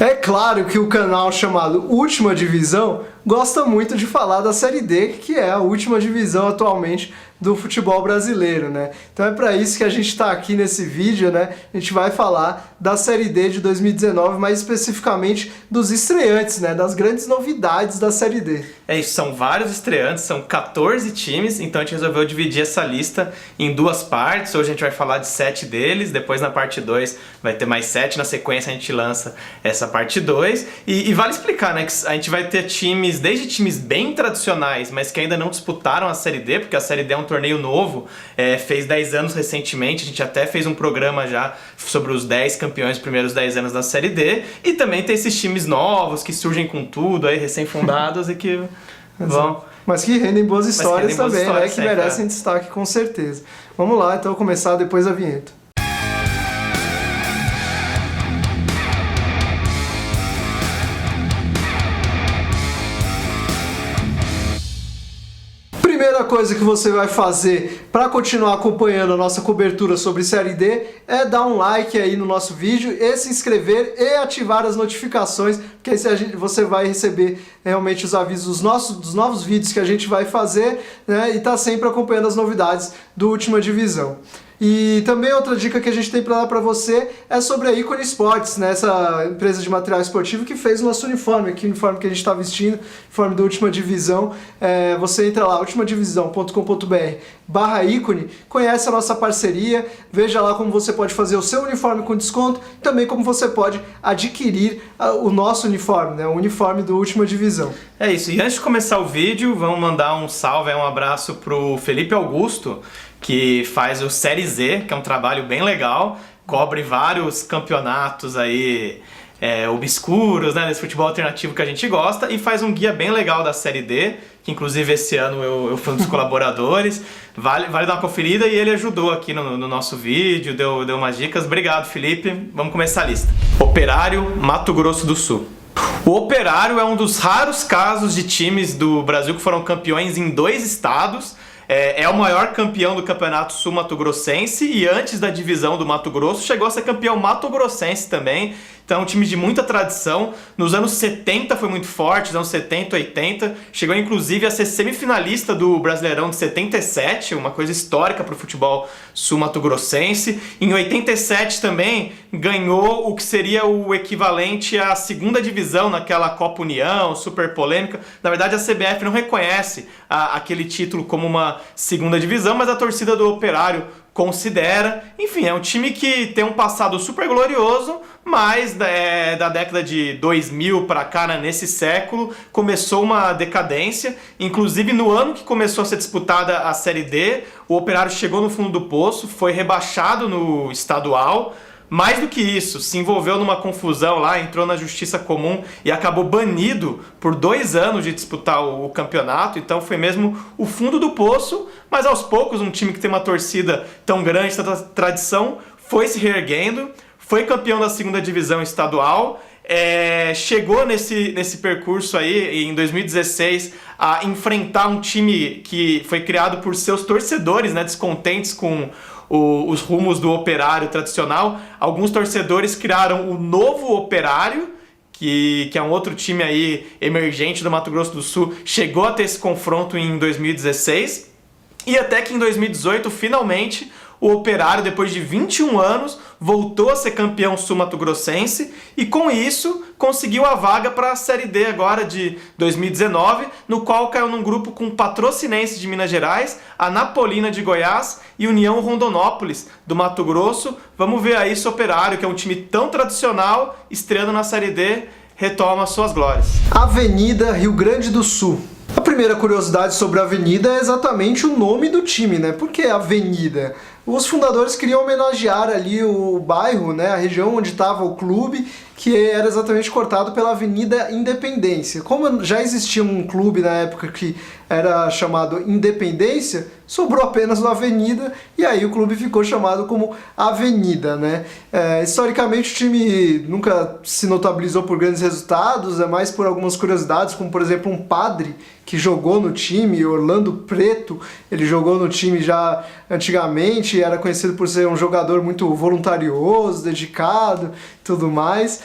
É claro que o canal chamado Última Divisão gosta muito de falar da Série D, que é a última divisão atualmente do futebol brasileiro, né? Então é para isso que a gente está aqui nesse vídeo, né? A gente vai falar da Série D de 2019, mais especificamente dos estreantes, né? Das grandes novidades da Série D. É isso, são vários estreantes, são 14 times, então a gente resolveu dividir essa lista em duas partes. Hoje a gente vai falar de 7 deles, depois na parte 2 vai ter mais 7, na sequência a gente lança essa parte 2. E vale explicar, né, que a gente vai ter times, desde times bem tradicionais, mas que ainda não disputaram a Série D, porque a Série D é um torneio novo, fez 10 anos recentemente, a gente até fez um programa já sobre os 10 campeões dos primeiros 10 anos da Série D, e também tem esses times novos que surgem com tudo, aí recém-fundados e que vão... Mas que rendem boas histórias também, histórias, né? Que merecem destaque com certeza. Vamos lá, então começar depois da vinheta. Primeira coisa que você vai fazer para continuar acompanhando a nossa cobertura sobre Série D é dar um like aí no nosso vídeo e se inscrever e ativar as notificações, porque aí você vai receber realmente os avisos dos novos vídeos que a gente vai fazer, né, e tá sempre acompanhando as novidades do Última Divisão. E também outra dica que a gente tem para dar para você é sobre a Ícone Esportes, né? Essa empresa de material esportivo que fez o nosso uniforme, aqui o uniforme que a gente está vestindo, uniforme da Última Divisão. Você entra lá, ultimadivisão.com.br/ícone, conhece a nossa parceria, veja lá como você pode fazer o seu uniforme com desconto, e também como você pode adquirir o nosso uniforme, né? O uniforme do Última Divisão. É isso, e antes de começar o vídeo, vamos mandar um salve, um abraço pro Felipe Augusto, que faz o Série Z, que é um trabalho bem legal, cobre vários campeonatos aí obscuros, né, desse futebol alternativo que a gente gosta, e faz um guia bem legal da Série D, que inclusive esse ano eu fui um dos colaboradores. Vale dar uma conferida, e ele ajudou aqui no nosso vídeo, deu umas dicas. Obrigado, Felipe. Vamos começar a lista. Operário, Mato Grosso do Sul. O Operário é um dos raros casos de times do Brasil que foram campeões em 2 estados. É o maior campeão do Campeonato Sul-Mato-Grossense, e antes da divisão do Mato Grosso chegou a ser campeão mato-grossense também. Então é um time de muita tradição. Nos anos 70 foi muito forte, nos anos 70, 80. Chegou inclusive a ser semifinalista do Brasileirão de 77, uma coisa histórica para o futebol sul-mato-grossense. Em 87 também ganhou o que seria o equivalente à segunda divisão naquela Copa União, super polêmica. Na verdade a CBF não reconhece aquele título como uma segunda divisão, mas a torcida do Operário considera. Enfim, é um time que tem um passado super glorioso, mas da década de 2000 para cá, né, nesse século, começou uma decadência. Inclusive no ano que começou a ser disputada a Série D, o Operário chegou no fundo do poço, foi rebaixado no estadual. Mais do que isso, se envolveu numa confusão lá, entrou na justiça comum e acabou banido por 2 anos de disputar o campeonato. Então foi mesmo o fundo do poço, mas aos poucos um time que tem uma torcida tão grande, tanta tradição, foi se reerguendo, foi campeão da segunda divisão estadual, chegou nesse percurso aí, em 2016, a enfrentar um time que foi criado por seus torcedores, né, descontentes com os rumos do Operário tradicional. Alguns torcedores criaram o Novo Operário, que é um outro time aí emergente do Mato Grosso do Sul. Chegou a ter esse confronto em 2016, e até que em 2018, finalmente, o Operário, depois de 21 anos, voltou a ser campeão sul-mato-grossense, e com isso conseguiu a vaga para a Série D agora de 2019, no qual caiu num grupo com Patrocinense de Minas Gerais, Anapolina de Goiás e União Rondonópolis do Mato Grosso. Vamos ver aí se o Operário, que é um time tão tradicional, estreando na Série D, retoma suas glórias. Avenida Rio Grande do Sul. A primeira curiosidade sobre a Avenida é exatamente o nome do time, né? Por que Avenida? Os fundadores queriam homenagear ali o bairro, né, a região onde estava o clube, que era exatamente cortado pela Avenida Independência. Como já existia um clube na época que era chamado Independência, sobrou apenas uma avenida, e aí o clube ficou chamado como Avenida, né? Historicamente o time nunca se notabilizou por grandes resultados, é mais por algumas curiosidades, como por exemplo um padre que jogou no time, Orlando Preto, ele jogou no time já antigamente, era conhecido por ser um jogador muito voluntarioso, dedicado. tudo mais.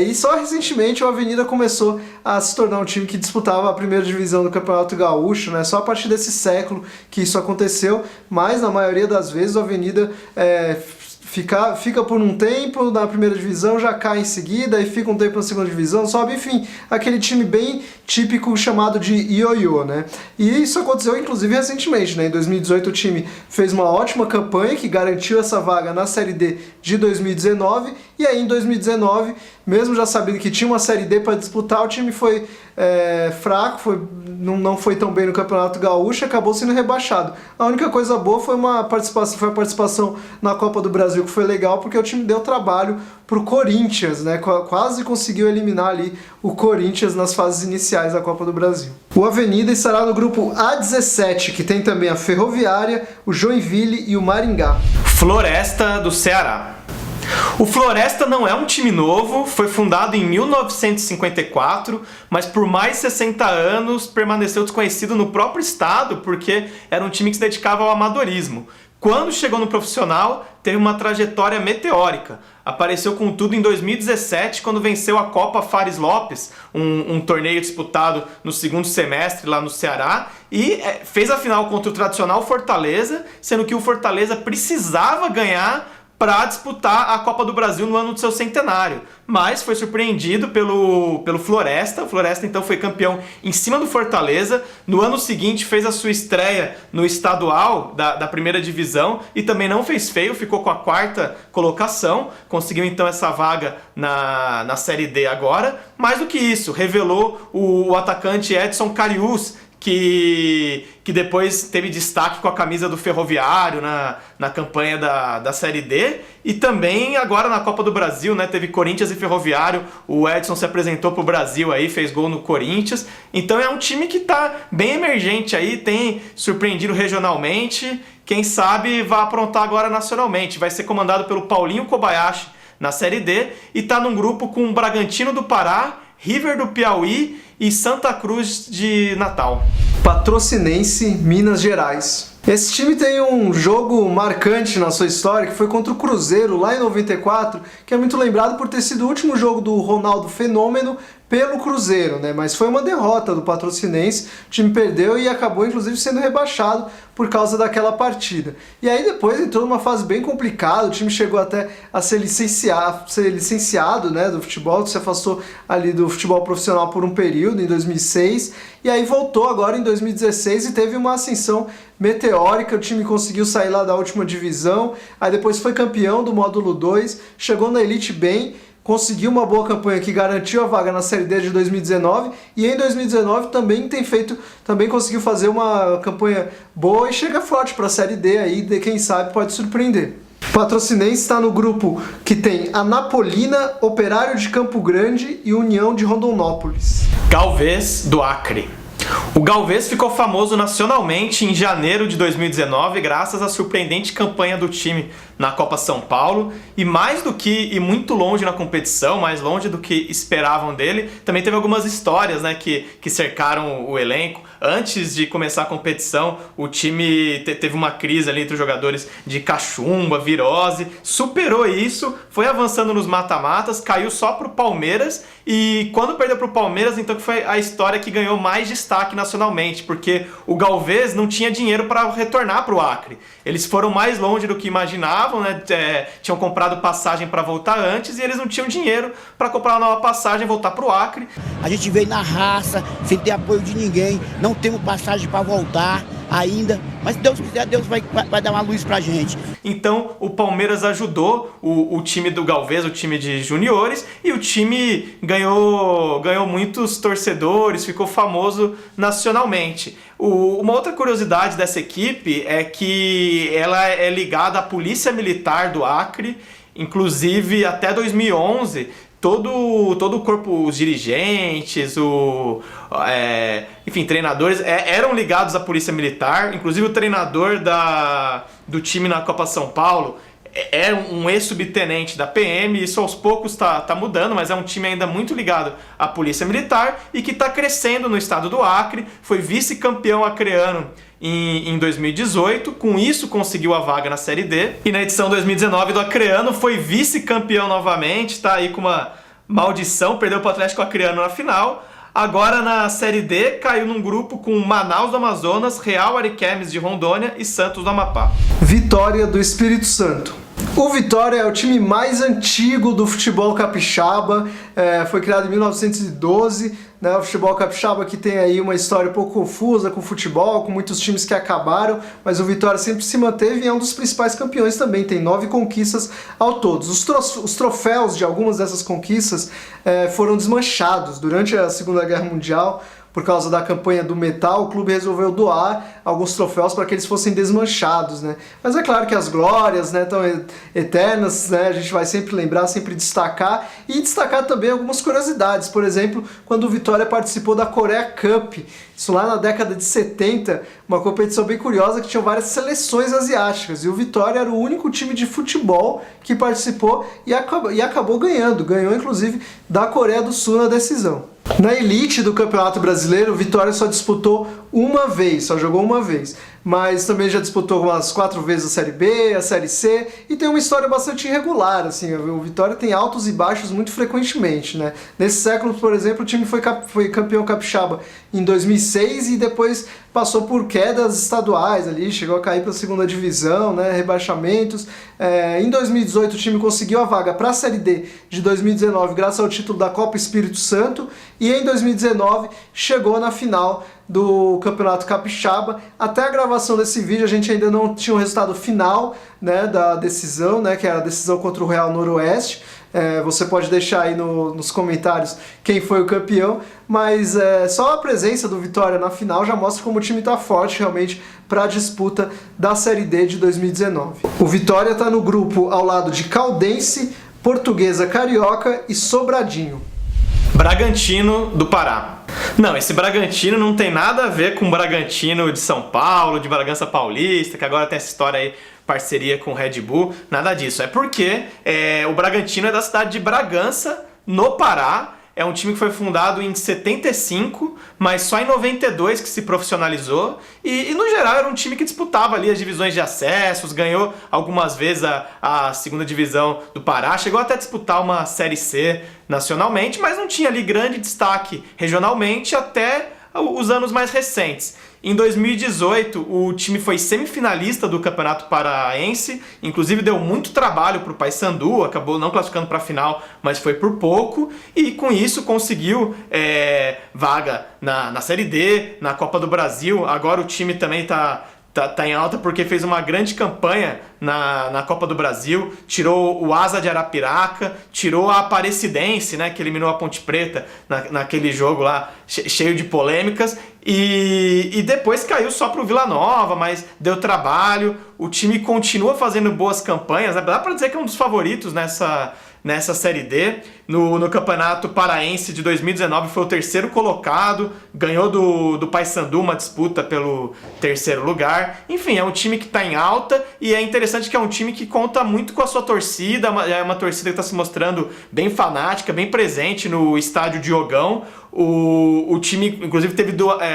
E só recentemente o Avenida começou a se tornar um time que disputava a primeira divisão do Campeonato Gaúcho, né? Só a partir desse século que isso aconteceu, mas na maioria das vezes o Avenida fica por um tempo na primeira divisão, já cai em seguida, e fica um tempo na segunda divisão, sobe, enfim, aquele time bem típico chamado de ioiô, né? E isso aconteceu inclusive recentemente, né? Em 2018 o time fez uma ótima campanha que garantiu essa vaga na Série D de 2019, e aí em 2019, mesmo já sabendo que tinha uma Série D para disputar, o time foi fraco, não foi tão bem no Campeonato Gaúcho, acabou sendo rebaixado. A única coisa boa foi a participação na Copa do Brasil, que foi legal, porque o time deu trabalho pro Corinthians, né? Quase conseguiu eliminar ali o Corinthians nas fases iniciais da Copa do Brasil. O Avenida estará no grupo A17, que tem também a Ferroviária, o Joinville e o Maringá. Floresta do Ceará. O Floresta não é um time novo, foi fundado em 1954, mas por mais de 60 anos permaneceu desconhecido no próprio estado, porque era um time que se dedicava ao amadorismo. Quando chegou no profissional, teve uma trajetória meteórica. Apareceu com tudo em 2017, quando venceu a Copa Fares Lopes, um torneio disputado no segundo semestre lá no Ceará, e fez a final contra o tradicional Fortaleza, sendo que o Fortaleza precisava ganhar para disputar a Copa do Brasil no ano do seu centenário. Mas foi surpreendido pelo Floresta. O Floresta então foi campeão em cima do Fortaleza. No ano seguinte fez a sua estreia no estadual da primeira divisão e também não fez feio, ficou com a 4ª colocação. Conseguiu então essa vaga na Série D agora. Mais do que isso, revelou o atacante Edson Cariús, que depois teve destaque com a camisa do Ferroviário na campanha da Série D, e também agora na Copa do Brasil, né, teve Corinthians e Ferroviário, o Edson se apresentou para o Brasil aí, fez gol no Corinthians, então é um time que está bem emergente aí, tem surpreendido regionalmente, quem sabe vai aprontar agora nacionalmente, vai ser comandado pelo Paulinho Kobayashi na Série D, e está num grupo com o Bragantino do Pará, River do Piauí e Santa Cruz de Natal. Patrocinense, Minas Gerais. Esse time tem um jogo marcante na sua história, que foi contra o Cruzeiro, lá em 94, que é muito lembrado por ter sido o último jogo do Ronaldo Fenômeno pelo Cruzeiro, né? Mas foi uma derrota do Patrocinense, o time perdeu e acabou inclusive sendo rebaixado por causa daquela partida. E aí depois entrou numa fase bem complicada, o time chegou até a ser licenciado, né, do futebol, se afastou ali do futebol profissional por um período, em 2006, e aí voltou agora em 2016 e teve uma ascensão meteórica, o time conseguiu sair lá da última divisão, aí depois foi campeão do módulo 2, chegou na Elite bem, conseguiu uma boa campanha que garantiu a vaga na Série D de 2019, e em 2019 também conseguiu fazer uma campanha boa e chega forte para a Série D aí, quem sabe pode surpreender. O Patrocinense está no grupo que tem Anapolina, Operário de Campo Grande e União de Rondonópolis. Galvez do Acre. O Galvez ficou famoso nacionalmente em janeiro de 2019 graças à surpreendente campanha do time na Copa São Paulo, e mais do que ir muito longe na competição, mais longe do que esperavam dele, também teve algumas histórias, né, que cercaram o elenco. Antes de começar a competição, o time teve uma crise ali entre os jogadores de cachumba, virose, superou isso, foi avançando nos mata-matas, caiu só pro Palmeiras, e quando perdeu pro Palmeiras, então que foi a história que ganhou mais destaque nacionalmente, porque o Galvez não tinha dinheiro para retornar pro Acre. Eles foram mais longe do que imaginavam, né? Tinham comprado passagem para voltar antes e eles não tinham dinheiro para comprar uma nova passagem e voltar pro Acre. A gente veio na raça, sem ter apoio de ninguém, não temos passagem para voltar ainda, mas se Deus quiser, Deus vai dar uma luz pra gente. Então o Palmeiras ajudou o time do Galvez, o time de juniores, e o time ganhou muitos torcedores, ficou famoso nacionalmente. Uma outra curiosidade dessa equipe é que ela é ligada à Polícia Militar do Acre, inclusive até 2011, todo o corpo, os dirigentes, enfim, treinadores eram ligados à Polícia Militar, inclusive o treinador do time na Copa São Paulo é um ex-subtenente da PM, isso aos poucos tá mudando, mas é um time ainda muito ligado à Polícia Militar e que está crescendo no estado do Acre, foi vice-campeão acreano em 2018, com isso conseguiu a vaga na Série D, e na edição 2019 do Acreano foi vice-campeão novamente, tá aí com uma maldição, perdeu para o Atlético Acreano na final. Agora na Série D caiu num grupo com Manaus do Amazonas, Real Ariquemes de Rondônia e Santos do Amapá. Vitória do Espírito Santo. O Vitória é o time mais antigo do futebol capixaba, foi criado em 1912, né? O futebol capixaba que tem aí uma história um pouco confusa com o futebol, com muitos times que acabaram, mas o Vitória sempre se manteve e é um dos principais campeões também, tem 9 conquistas ao todo. Os troféus de algumas dessas conquistas foram desmanchados durante a Segunda Guerra Mundial. Por causa da campanha do metal, o clube resolveu doar alguns troféus para que eles fossem desmanchados, né? Mas é claro que as glórias, né, estão eternas, né? A gente vai sempre lembrar, sempre destacar e destacar também algumas curiosidades. Por exemplo, quando o Vitória participou da Korea Cup, isso lá na década de 70, uma competição bem curiosa que tinha várias seleções asiáticas. E o Vitória era o único time de futebol que participou e acabou ganhando. Ganhou, inclusive, da Coreia do Sul na decisão. Na elite do Campeonato Brasileiro, o Vitória só disputou uma vez, só jogou uma vez. Mas também já disputou umas 4 vezes a Série B, a Série C, e tem uma história bastante irregular, assim, o Vitória tem altos e baixos muito frequentemente, né? Nesse século, por exemplo, o time foi campeão capixaba em 2006 e depois passou por quedas estaduais ali, chegou a cair para a segunda divisão, né? Rebaixamentos. Em 2018 o time conseguiu a vaga para a Série D de 2019 graças ao título da Copa Espírito Santo e em 2019 chegou na final do Campeonato Capixaba. Até a gravação desse vídeo a gente ainda não tinha o resultado final, né, da decisão, né, que era a decisão contra o Real Noroeste. Você pode deixar aí nos comentários quem foi o campeão, mas só a presença do Vitória na final já mostra como o time está forte realmente para a disputa da Série D de 2019. O Vitória está no grupo ao lado de Caldense, Portuguesa Carioca e Sobradinho. Bragantino do Pará. Não, esse Bragantino não tem nada a ver com o Bragantino de São Paulo, de Bragança Paulista, que agora tem essa história aí, parceria com o Red Bull, nada disso. É porque o Bragantino é da cidade de Bragança, no Pará. É um time que foi fundado em 75, mas só em 92 que se profissionalizou. E no geral era um time que disputava ali as divisões de acessos, ganhou algumas vezes a segunda divisão do Pará, chegou até a disputar uma Série C nacionalmente, mas não tinha ali grande destaque regionalmente até os anos mais recentes. Em 2018, o time foi semifinalista do Campeonato Paraense, inclusive deu muito trabalho para o Paysandu, acabou não classificando para a final, mas foi por pouco, e com isso conseguiu vaga na Série D, na Copa do Brasil. Agora o time também está em alta porque fez uma grande campanha na Copa do Brasil, tirou o Asa de Arapiraca, tirou a Aparecidense, né, que eliminou a Ponte Preta naquele jogo lá, cheio de polêmicas, e depois caiu só pro Vila Nova, mas deu trabalho. O time continua fazendo boas campanhas, né? Dá para dizer que é um dos favoritos nessa Série D. No Campeonato Paraense de 2019 foi o terceiro colocado, ganhou do Paysandu uma disputa pelo terceiro lugar. Enfim, é um time que está em alta e é interessante que é um time que conta muito com a sua torcida, é uma torcida que está se mostrando bem fanática, bem presente no estádio Diogão. O time, inclusive, teve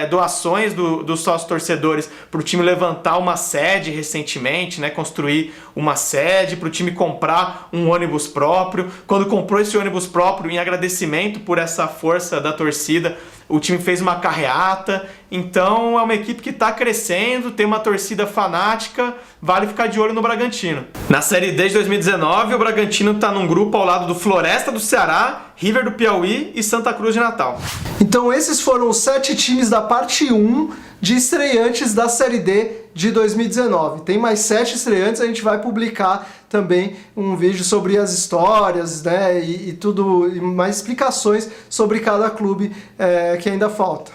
doações dos sócios torcedores para o time levantar uma sede recentemente, né, construir uma sede, para o time comprar um ônibus próprio. Quando comprou esse ônibus próprio, em agradecimento por essa força da torcida, o time fez uma carreata. Então é uma equipe que está crescendo, tem uma torcida fanática, vale ficar de olho no Bragantino. Na Série D de 2019, o Bragantino está num grupo ao lado do Floresta do Ceará, River do Piauí e Santa Cruz de Natal. Então esses foram os 7 times da parte 1 de estreantes da Série D de 2019. Tem mais 7 estreantes, a gente vai publicar também um vídeo sobre as histórias, né, e tudo, e mais explicações sobre cada clube que ainda falta.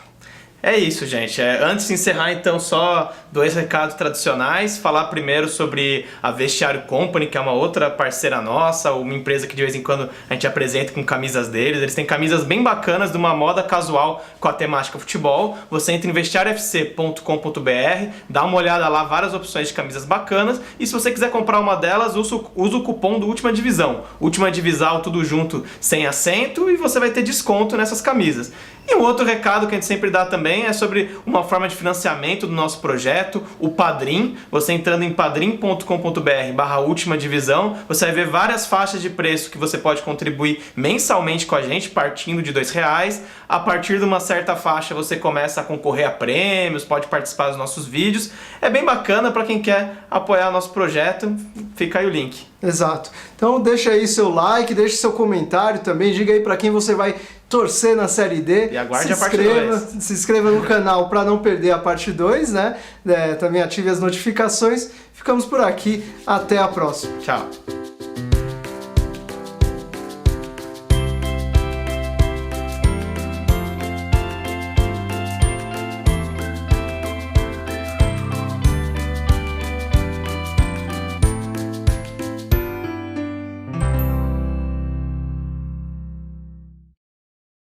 É isso, gente. Antes de encerrar, então, só 2 recados tradicionais. Falar primeiro sobre a Vestiário Company, que é uma outra parceira nossa, uma empresa que de vez em quando a gente apresenta com camisas deles. Eles têm camisas bem bacanas de uma moda casual com a temática futebol. Você entra em vestiariofc.com.br, dá uma olhada lá, várias opções de camisas bacanas. E se você quiser comprar uma delas, usa o cupom do Última Divisão. Última Divisão, tudo junto, sem acento, e você vai ter desconto nessas camisas. E um outro recado que a gente sempre dá também é sobre uma forma de financiamento do nosso projeto, o Padrim. Você entrando em padrim.com.br/última divisão, você vai ver várias faixas de preço que você pode contribuir mensalmente com a gente, partindo de R$2. A partir de uma certa faixa você começa a concorrer a prêmios, pode participar dos nossos vídeos. É bem bacana para quem quer apoiar o nosso projeto, fica aí o link. Exato. Então deixa aí seu like, deixa seu comentário também, diga aí para quem você vai torcer na Série D. E aguarde a parte 2. Se inscreva no canal para não perder a parte 2, né? Também ative as notificações. Ficamos por aqui. Até a próxima. Tchau.